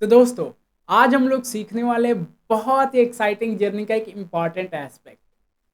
तो दोस्तों, आज हम लोग सीखने वाले बहुत ही एक्साइटिंग जर्नी का एक इम्पॉर्टेंट एस्पेक्ट।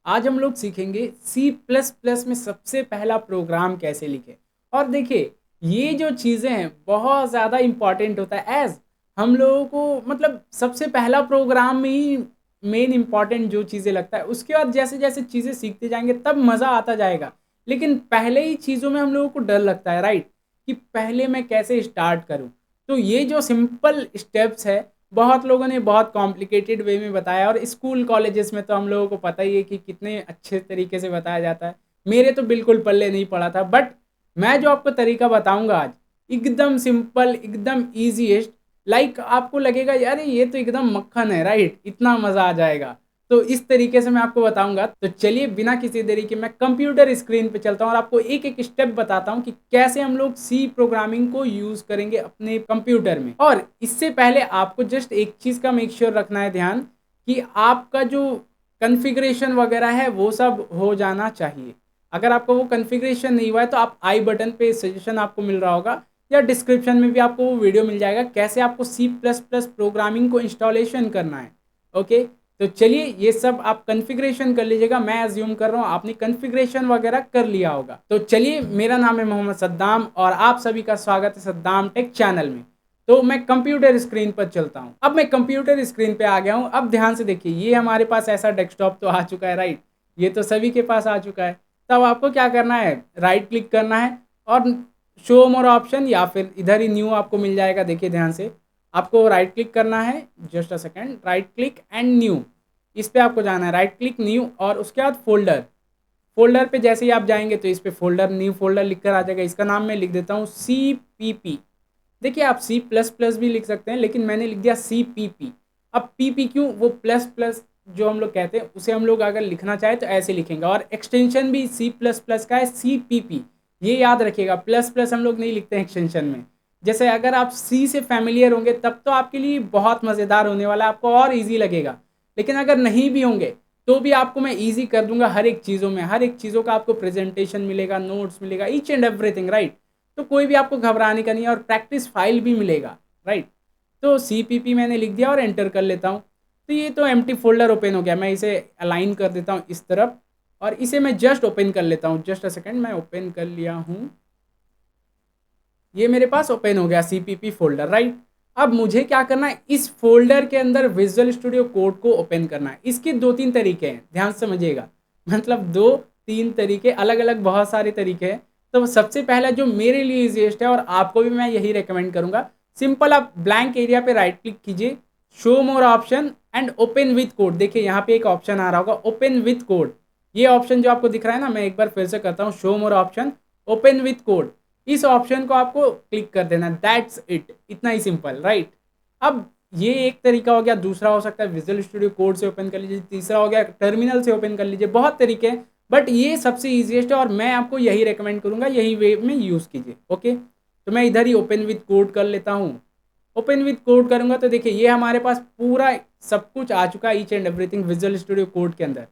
आज हम लोग सीखेंगे सी प्लस प्लस में सबसे पहला प्रोग्राम कैसे लिखें। और देखिए, ये जो चीज़ें हैं बहुत ज़्यादा इम्पॉर्टेंट होता है। एज हम लोगों को मतलब सबसे पहला प्रोग्राम में ही मेन इम्पॉर्टेंट जो चीज़ें लगता है, उसके बाद जैसे जैसे चीज़ें सीखते जाएंगे तब मज़ा आता जाएगा। लेकिन पहले ही चीज़ों में हम लोगों को डर लगता है, राइट, कि पहले मैं कैसे स्टार्ट करूँ। तो ये जो सिंपल स्टेप्स है, बहुत लोगों ने बहुत कॉम्प्लिकेटेड वे में बताया, और स्कूल कॉलेजेस में तो हम लोगों को पता ही है कि कितने अच्छे तरीके से बताया जाता है। मेरे तो बिल्कुल पल्ले नहीं पड़ा था, बट मैं जो आपको तरीका बताऊंगा आज, एकदम सिंपल, एकदम ईजीएस्ट। लाइक आपको लगेगा यार ये तो एकदम मक्खन है, राइट, इतना मज़ा आ जाएगा। तो इस तरीके से मैं आपको बताऊंगा। तो चलिए बिना किसी देरी के मैं कंप्यूटर स्क्रीन पे चलता हूं और आपको एक एक स्टेप बताता हूं कि कैसे हम लोग सी प्रोग्रामिंग को यूज करेंगे अपने कंप्यूटर में। और इससे पहले आपको जस्ट एक चीज का मेक श्योर रखना है ध्यान, कि आपका जो कॉन्फ़िगरेशन वगैरह है वो सब हो जाना चाहिए। अगर आपका वो कॉन्फ़िगरेशन नहीं हुआ है तो आप आई बटन पे सजेशन आपको मिल रहा होगा, या डिस्क्रिप्शन में भी आपको वो वीडियो मिल जाएगा कैसे आपको सी प्लस प्लस प्रोग्रामिंग को इंस्टॉलेशन करना है। ओके, तो चलिए ये सब आप कॉन्फ़िगरेशन कर लीजिएगा। मैं अज्यूम कर रहा हूँ आपने कॉन्फ़िगरेशन वगैरह कर लिया होगा। तो चलिए, मेरा नाम है मोहम्मद सद्दाम और आप सभी का स्वागत है सद्दाम टेक चैनल में। तो मैं कंप्यूटर स्क्रीन पर चलता हूँ। अब मैं कंप्यूटर स्क्रीन पे आ गया हूँ। अब ध्यान से देखिए, ये हमारे पास ऐसा डेस्कटॉप तो आ चुका है, राइट, ये तो सभी के पास आ चुका है। तब आपको क्या करना है, राइट क्लिक करना है और शो मोर ऑप्शन, या फिर इधर ही न्यू आपको मिल जाएगा। देखिए ध्यान से, आपको राइट क्लिक करना है, just a second, right click and new, इस पे आपको जाना है, राइट क्लिक न्यू, और उसके बाद फोल्डर। फोल्डर पे जैसे ही आप जाएंगे तो इस पे फोल्डर, न्यू फोल्डर लिख कर आ जाएगा। इसका नाम मैं लिख देता हूँ CPP। देखिए, आप सी प्लस प्लस भी लिख सकते हैं, लेकिन मैंने लिख दिया CPP। अब PP क्यों, वो प्लस प्लस जो हम लोग कहते हैं उसे हम लोग अगर लिखना चाहे तो ऐसे लिखेंगे। और एक्सटेंशन भी सी प्लस प्लस का है, CPP। ये याद रखिएगा, प्लस प्लस हम लोग नहीं लिखते हैं एक्सटेंशन में। जैसे अगर आप सी से फैमिलियर होंगे तब तो आपके लिए बहुत मज़ेदार होने वाला है, आपको और ईजी लगेगा। लेकिन अगर नहीं भी होंगे तो भी आपको मैं ईजी कर दूंगा हर एक चीज़ों में। हर एक चीज़ों का आपको प्रेजेंटेशन मिलेगा, नोट्स मिलेगा, ईच एंड एवरीथिंग, राइट। तो कोई भी आपको घबराने का नहीं है, और प्रैक्टिस फाइल भी मिलेगा, राइट। तो CPP मैंने लिख दिया और एंटर कर लेता हूँ। तो ये तो एम्प्टी फोल्डर ओपन हो गया। मैं इसे अलाइन कर देता हूँ इस तरफ, और इसे मैं जस्ट ओपन कर लेता हूँ। जस्ट अ सेकेंड, मैं ओपन कर लिया हूँ। ये मेरे पास ओपन हो गया CPP फोल्डर, राइट। अब मुझे क्या करना है, इस फोल्डर के अंदर विजुअल स्टूडियो कोड को ओपन करना है। इसके दो तीन तरीके हैं, ध्यान से समझिएगा। मतलब दो तीन तरीके, अलग अलग बहुत सारे तरीके हैं। तो सबसे पहला जो मेरे लिए इजीएस्ट है, और आपको भी मैं यही रेकमेंड करूंगा, सिंपल आप ब्लैंक एरिया पे राइट क्लिक कीजिए, show more option and open with code. देखिए यहाँ पे एक ऑप्शन आ रहा होगा, ओपन विथ कोड। ये ऑप्शन जो आपको दिख रहा है ना, मैं एक बार फिर से करता हूँ, show more option, open with code. इस ऑप्शन को आपको क्लिक कर देना, दैट्स इट, इतना ही सिंपल, राइट। अब ये एक तरीका हो गया। दूसरा हो सकता है विजुअल स्टूडियो कोड से ओपन कर लीजिए, तीसरा हो गया टर्मिनल से ओपन कर लीजिए। बहुत तरीके हैं, बट ये सबसे ईजीएस्ट है और मैं आपको यही रेकमेंड करूंगा, यही वे में यूज़ कीजिए। ओके, तो मैं इधर ही ओपन विथ कोड कर लेता हूँ। ओपन विथ कोड करूंगा तो देखिए ये हमारे पास पूरा सब कुछ आ चुका है, each and everything visual studio code के अंदर।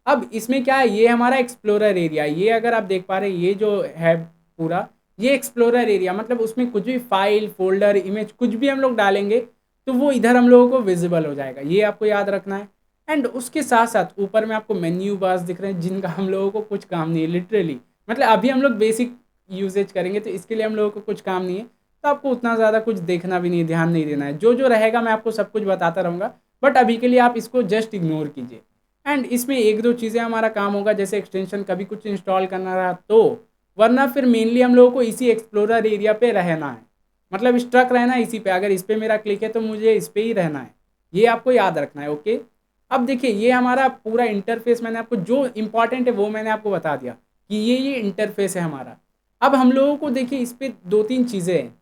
अब इसमें क्या है, ये हमारा एक्सप्लोरर एरिया, ये अगर आप देख पा रहे हैं, ये जो है पूरा, ये एक्सप्लोरर एरिया, मतलब उसमें कुछ भी फाइल, फोल्डर, इमेज कुछ भी हम लोग डालेंगे तो वो इधर हम लोगों को विजिबल हो जाएगा। ये आपको याद रखना है। एंड उसके साथ साथ ऊपर में आपको मेन्यू बार्स दिख रहे हैं, जिनका हम लोगों को कुछ काम नहीं है लिटरली। मतलब अभी हम लोग बेसिक यूजेज करेंगे तो इसके लिए हम लोगों को कुछ काम नहीं है। तो आपको उतना ज़्यादा कुछ देखना भी नहीं है, ध्यान नहीं देना है। जो जो रहेगा मैं आपको सब कुछ बताता रहूँगा, बट अभी के लिए आप इसको जस्ट इग्नोर कीजिए। एंड इसमें एक दो चीज़ें हमारा काम होगा, जैसे एक्सटेंशन कभी कुछ इंस्टॉल करना रहा तो, वरना फिर मेनली हम लोगों को इसी एक्सप्लोरर एरिया पे रहना है। मतलब स्ट्रक रहना है इसी पे, अगर इस पे मेरा क्लिक है तो मुझे इस पे ही रहना है। ये आपको याद रखना है। ओके, अब देखिए ये हमारा पूरा इंटरफेस, मैंने आपको जो इंपॉर्टेंट है वो मैंने आपको बता दिया कि ये इंटरफेस है हमारा। अब हम लोगों को देखिए इस पे दो तीन चीज़ें हैं।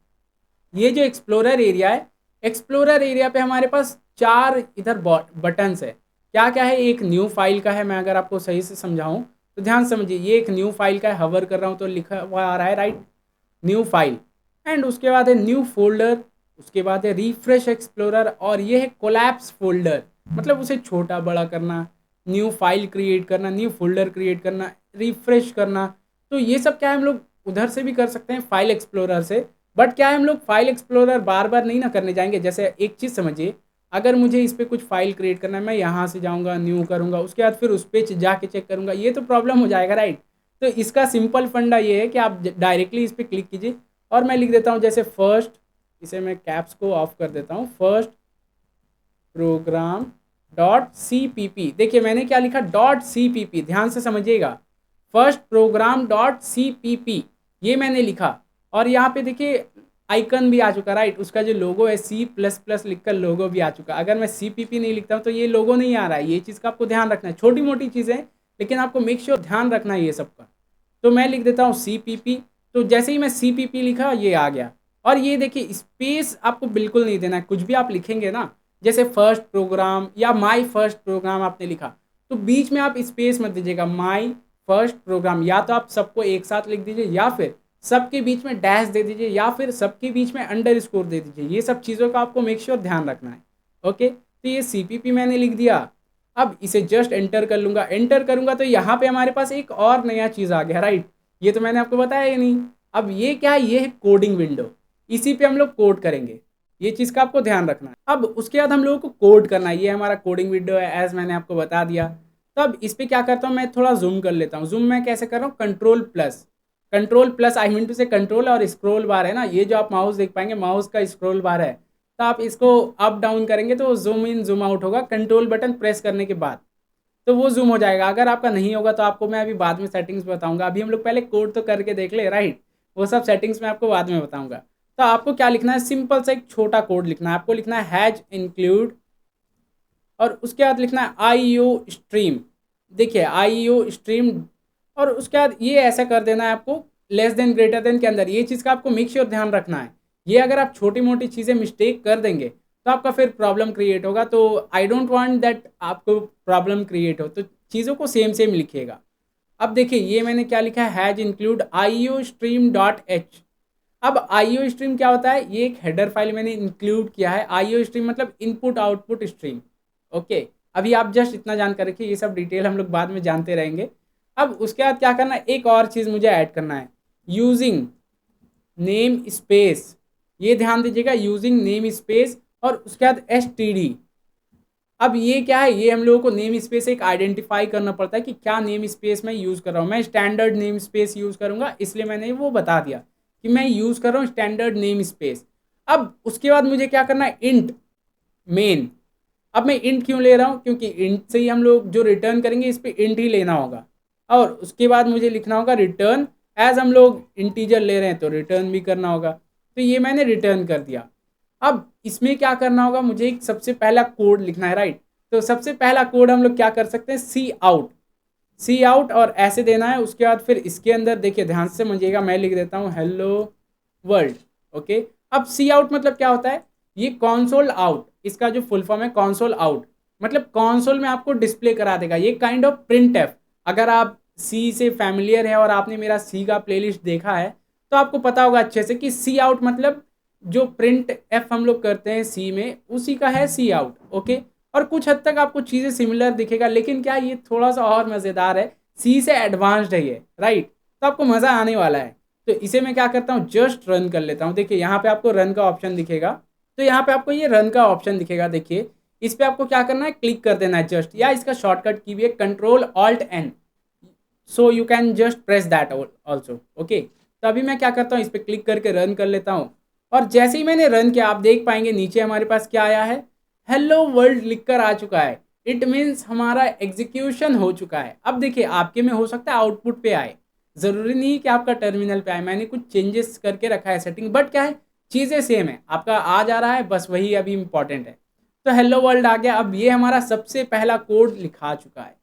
ये जो एक्सप्लोरर एरिया है, एक्सप्लोरर एरिया पे हमारे पास चार इधर बटन्स है। क्या क्या है, एक न्यू फाइल का है। मैं अगर आपको सही से समझाऊं तो ध्यान समझिए, ये एक न्यू फाइल का है। हवर कर रहा हूं तो लिखा हुआ आ रहा है, राइट, न्यू फाइल। एंड उसके बाद है न्यू फोल्डर, उसके बाद है रिफ्रेश एक्सप्लोरर, और ये है कोलैप्स फोल्डर, मतलब उसे छोटा बड़ा करना, न्यू फाइल क्रिएट करना, न्यू फोल्डर क्रिएट करना, रिफ्रेश करना। तो ये सब क्या है, हम लोग उधर से भी कर सकते हैं, फाइल एक्सप्लोरर से। बट क्या है, हम लोग फाइल एक्सप्लोरर बार बार नहीं ना करने जाएंगे। जैसे एक चीज़ समझिए, अगर मुझे इस पर कुछ फाइल क्रिएट करना है, मैं यहाँ से जाऊँगा, न्यू करूँगा, उसके बाद फिर उस पर जाके चेक करूँगा, ये तो प्रॉब्लम हो जाएगा, राइट। तो इसका सिंपल फंडा ये है कि आप डायरेक्टली इस पर क्लिक कीजिए और मैं लिख देता हूँ जैसे फर्स्ट, इसे मैं कैप्स को ऑफ कर देता हूँ, first program dot C P P. देखिए मैंने क्या लिखा, डॉट सी पी पी, ध्यान से समझिएगा, first program dot C P P, ये मैंने लिखा। और यहाँ पे देखिए आइकन भी आ चुका, राइट, उसका जो लोगो है सी प्लस प्लस लिख कर लोगो भी आ चुका। अगर मैं सी पी पी नहीं लिखता हूँ तो ये लोगो नहीं आ रहा है। ये चीज़ का आपको ध्यान रखना है, छोटी मोटी चीज़ें, लेकिन आपको मेक श्योर ध्यान रखना है ये सब का। तो मैं लिख देता हूँ सी पी पी। तो जैसे ही मैं सी पी पी लिखा, ये आ गया। और ये देखिए स्पेस आपको बिल्कुल नहीं देना है, कुछ भी आप लिखेंगे ना, जैसे फर्स्ट प्रोग्राम या माई फर्स्ट प्रोग्राम आपने लिखा, तो बीच में आप स्पेस मत दीजिएगा, माई फर्स्ट प्रोग्राम, या तो आप सबको एक साथ लिख दीजिए, या फिर सबके बीच में डैश दे दीजिए, या फिर सबके बीच में अंडर स्कोर दे दीजिए। ये सब चीज़ों का आपको मेक श्योर ध्यान रखना है। ओके, तो ये सी पी पी मैंने लिख दिया। अब इसे जस्ट एंटर कर लूँगा, एंटर करूँगा तो यहाँ पे हमारे पास एक और नया चीज़ आ गया, राइट। ये तो मैंने आपको बताया ही नहीं। अब ये क्या है, ये है कोडिंग विंडो, इसी पे हम लोग कोड करेंगे, ये चीज़ का आपको ध्यान रखना है। अब उसके बाद हम लोगों को कोड करना है, ये हमारा कोडिंग विंडो है, एज मैंने आपको बता दिया। तब इस पर क्या करता हूँ, मैं थोड़ा जूम कर लेता हूँ। जूम मैं कैसे कर रहा हूँ, control plus, control plus, I mean to say control और स्क्रॉल बार है ना, ये जो आप माउस देख पाएंगे, माउस का स्क्रॉल बार है, तो आप इसको अप डाउन करेंगे तो जूम इन जूम आउट होगा कंट्रोल बटन प्रेस करने के बाद, तो वो जूम हो जाएगा। अगर आपका नहीं होगा तो आपको मैं अभी बाद में सेटिंग्स बताऊंगा, अभी हम लोग पहले कोड तो करके देख ले, राइट। वो सब सेटिंग्स मैं आपको बाद में बताऊंगा। तो आपको क्या लिखना है, सिंपल सा एक छोटा कोड लिखना है। आपको लिखना है हैज इंक्लूड, और उसके बाद लिखना है आई ओ स्ट्रीम, देखिए आई ओ स्ट्रीम, और उसके बाद ये ऐसा कर देना है आपको लेस देन ग्रेटर देन के अंदर। ये चीज़ का आपको मेक श्योर ध्यान रखना है, ये अगर आप छोटी मोटी चीज़ें मिस्टेक कर देंगे तो आपका फिर प्रॉब्लम क्रिएट होगा। तो आई डोंट वांट दैट आपको प्रॉब्लम क्रिएट हो, तो चीज़ों को सेम सेम लिखिएगा। अब देखिए ये मैंने क्या लिखा है, has include I O stream dot H. अब आई ओ स्ट्रीम क्या होता है, ये एक हेडर फाइल मैंने इंक्लूड किया है। आई ओ स्ट्रीम मतलब इनपुट आउटपुट स्ट्रीम। ओके, अभी आप जस्ट इतना जानकर रखिए, ये सब डिटेल हम लोग बाद में जानते रहेंगे। अब उसके बाद क्या करना है, एक और चीज़ मुझे ऐड करना है, यूजिंग नेम स्पेस, ये ध्यान दीजिएगा, यूजिंग नेम स्पेस, और उसके बाद एस टी डी। अब ये क्या है, ये हम लोगों को नेम स्पेस एक आइडेंटिफाई करना पड़ता है कि क्या नेम स्पेस मैं यूज़ कर रहा हूँ। मैं स्टैंडर्ड नेम स्पेस यूज़ करूँगा, इसलिए मैंने वो बता दिया कि मैं यूज़ कर रहा हूँ स्टैंडर्ड नेम स्पेस। अब उसके बाद मुझे क्या करना है, इंट मेन। अब मैं इंट क्यों ले रहा हूँ, क्योंकि इंट से ही हम लोग जो रिटर्न करेंगे इस पर इंट ही लेना होगा। और उसके बाद मुझे लिखना होगा रिटर्न, एज हम लोग इंटीजर ले रहे हैं तो रिटर्न भी करना होगा। तो ये मैंने रिटर्न कर दिया। अब इसमें क्या करना होगा, मुझे एक सबसे पहला कोड लिखना है, राइट। तो सबसे पहला कोड हम लोग क्या कर सकते हैं, सी आउट, सी आउट, और ऐसे देना है। उसके बाद फिर इसके अंदर देखिए ध्यान से समझिएगा, मैं लिख देता हूँ हेलो वर्ल्ड। ओके, अब सी आउट मतलब क्या होता है, ये कॉन्सोल आउट, इसका जो फुल फॉर्म है कॉन्सोल आउट, मतलब कॉन्सोल में आपको डिस्प्ले करा देगा। ये काइंड ऑफ प्रिंट एफ, अगर आप सी से फैमिलियर है और आपने मेरा सी का प्लेलिस्ट देखा है तो आपको पता होगा अच्छे से कि सी आउट मतलब जो प्रिंट एफ हम लोग करते हैं सी में, उसी का है सी आउट। ओके, और कुछ हद तक आपको चीज़ें सिमिलर दिखेगा, लेकिन क्या ये थोड़ा सा और मज़ेदार है, सी से एडवांस्ड है ये, राइट। तो आपको मज़ा आने वाला है। तो इसे मैं क्या करता हूँ, जस्ट रन कर लेता हूँ। देखिए यहाँ पे आपको रन का ऑप्शन दिखेगा, तो यहाँ पे आपको ये रन का ऑप्शन दिखेगा। देखिए इस पर आपको क्या करना है, क्लिक कर देना है जस्ट, या इसका शॉर्टकट की भी है control alt N, so you can just press that also. Okay, तो अभी मैं क्या करता हूँ, इस पर क्लिक करके रन कर लेता हूँ। और जैसे ही मैंने रन किया, आप देख पाएंगे नीचे हमारे पास क्या आया है, हेलो वर्ल्ड लिखकर आ चुका है। इट मीन्स हमारा एग्जीक्यूशन हो चुका है। अब देखिए आपके में हो सकता है आउटपुट पे आए, ज़रूरी नहीं कि आपका टर्मिनल पे आए, मैंने कुछ चेंजेस करके रखा है सेटिंग, बट क्या है चीज़ें सेम है, आपका आ जा रहा है, बस वही अभी इंपॉर्टेंट है। तो हेलो वर्ल्ड आ गया। अब ये हमारा सबसे पहला कोड लिखा चुका है,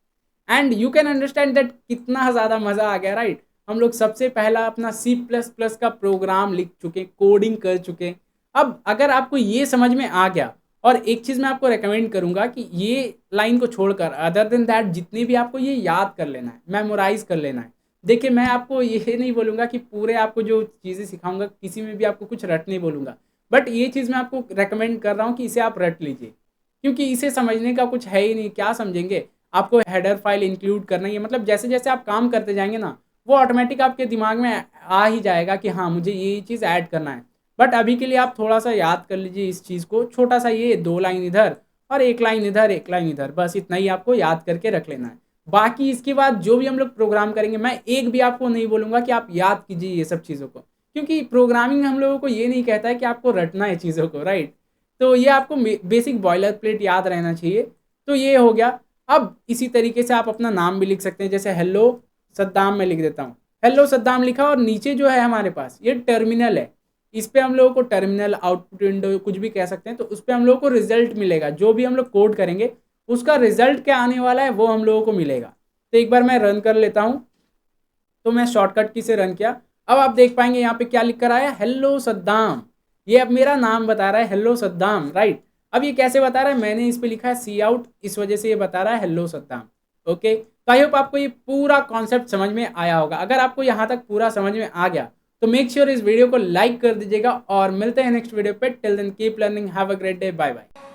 and you can understand that कितना ज़्यादा मज़ा आ गया, राइट। हम लोग सबसे पहला अपना सी प्लस प्लस का प्रोग्राम लिख चुके, कोडिंग कर चुके। अब अगर आपको ये समझ में आ गया, और एक चीज़ मैं आपको रेकमेंड करूँगा कि ये लाइन को छोड़कर अदर देन दैट जितनी भी आपको ये याद कर लेना है, मेमोराइज कर लेना है। देखिए मैं आपको ये नहीं बोलूँगा कि पूरे आपको जो चीज़ें सिखाऊंगा किसी में भी आपको कुछ रट नहीं बोलूँगा, बट ये चीज़ मैं आपको रेकमेंड कर रहा हूँ कि इसे आप रट लीजिए, क्योंकि इसे समझने का कुछ है ही नहीं, क्या समझेंगे। आपको हेडर फाइल इंक्लूड करना ही है, मतलब जैसे जैसे आप काम करते जाएंगे ना, वो ऑटोमेटिक आपके दिमाग में आ ही जाएगा कि हाँ मुझे ये चीज़ ऐड करना है। बट अभी के लिए आप थोड़ा सा याद कर लीजिए इस चीज़ को, छोटा सा ये 2 लाइन इधर और 1 लाइन इधर 1 लाइन इधर, बस इतना ही आपको याद करके रख लेना है। बाकी इसके बाद जो भी हम लोग प्रोग्राम करेंगे, मैं एक भी आपको नहीं बोलूँगा कि आप याद कीजिए ये सब चीज़ों को, क्योंकि प्रोग्रामिंग हम लोगों को ये नहीं कहता है कि आपको रटना है चीज़ों को, राइट? तो ये आपको बेसिक बॉयलर प्लेट याद रहना चाहिए। तो ये हो गया। अब इसी तरीके से आप अपना नाम भी लिख सकते हैं, जैसे हेलो सद्दाम मैं लिख देता हूँ। हेलो सद्दाम लिखा और नीचे जो है हमारे पास ये टर्मिनल है, इस पे हम लोगों को टर्मिनल, आउटपुट विंडो कुछ भी कह सकते हैं, तो उस पे हम लोगों को रिजल्ट मिलेगा। जो भी हम लोग कोड करेंगे उसका रिजल्ट क्या आने वाला है वो हम लोगों को मिलेगा। तो एक बार मैं रन कर लेता हूँ। तो मैं शॉर्टकट की से रन किया। अब आप देख पाएंगे यहाँ पे क्या लिख कर आया, हेलो सद्दाम। ये अब मेरा नाम बता रहा है, हेलो सद्दाम, राइट? अब ये कैसे बता रहा है, मैंने इस पे लिखा है सी आउट, इस वजह से ये बता रहा है हेलो सद्दाम। ओके, तो आई होप आपको ये पूरा कॉन्सेप्ट समझ में आया होगा। अगर आपको यहाँ तक पूरा समझ में आ गया तो मेक श्योर इस वीडियो को लाइक कर दीजिएगा और मिलते हैं नेक्स्ट वीडियो पे। Till then keep learning, have a great day, bye bye.